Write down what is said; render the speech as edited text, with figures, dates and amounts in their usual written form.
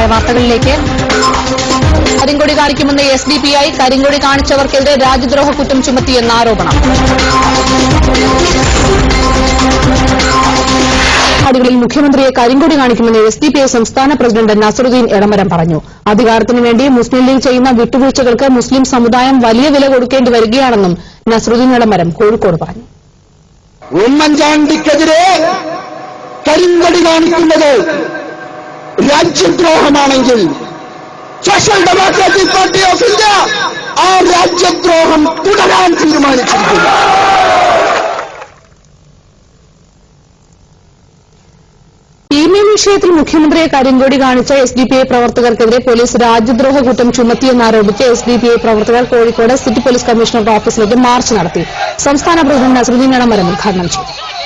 വാർത്തകളിലേക്ക്. കരിങ്കൊടി കാണിക്കുമെന്ന് SDPI, കരിങ്കൊടി കാണിച്ചവർക്കെതിരെ രാജ്യദ്രോഹ കുറ്റം ചുമത്തിയെന്ന ആരോപണം. ിൽ മുഖ്യമന്ത്രിയെ കരിങ്കൊടി കാണിക്കുമെന്ന് SDPI സംസ്ഥാന പ്രസിഡന്റ് നസറുദ്ദീൻ എളമരം പറഞ്ഞു. അധികാരത്തിനു വേണ്ടി മുസ്ലിം ലീഗ് ചെയ്യുന്ന വിട്ടുവീഴ്ചകൾക്ക് മുസ്ലിം സമുദായം വലിയ വില കൊടുക്കേണ്ടി വരികയാണെന്നും നസറുദ്ദീൻ എളമരം കോഴിക്കോട് പറഞ്ഞു. ഉമ്മൻചാണ്ടിക്കെതിരെ കരിങ്കൊടി കാണിക്കുന്നത് രാജ്യദ്രോഹമാണെങ്കിൽ social democratic party of India ആ രാജ്യദ്രോഹം തുടരാൻ തീരുമാനിച്ചിരിക്കുന്നു. ഇമെയിൽ വിഷയത്തിൽ മുഖ്യമന്ത്രിയെ കരിങ്കൊടി കാണിച്ച SDPI പ്രവർത്തകർക്കെതിരെ പോലീസ് രാജ്യദ്രോഹ കുറ്റം ചുമത്തിയെന്നാരോപിച്ച് SDPI പ്രവർത്തകർ കോഴിക്കോട് സിറ്റി പോലീസ് കമ്മീഷണറുടെ ഓഫീസിലേക്ക് മാർച്ച് നടത്തി. സംസ്ഥാന പ്രസിഡന്റ് നസറുദ്ദീൻ എളമരം ഉദ്ഘാടനം ചെയ്തു.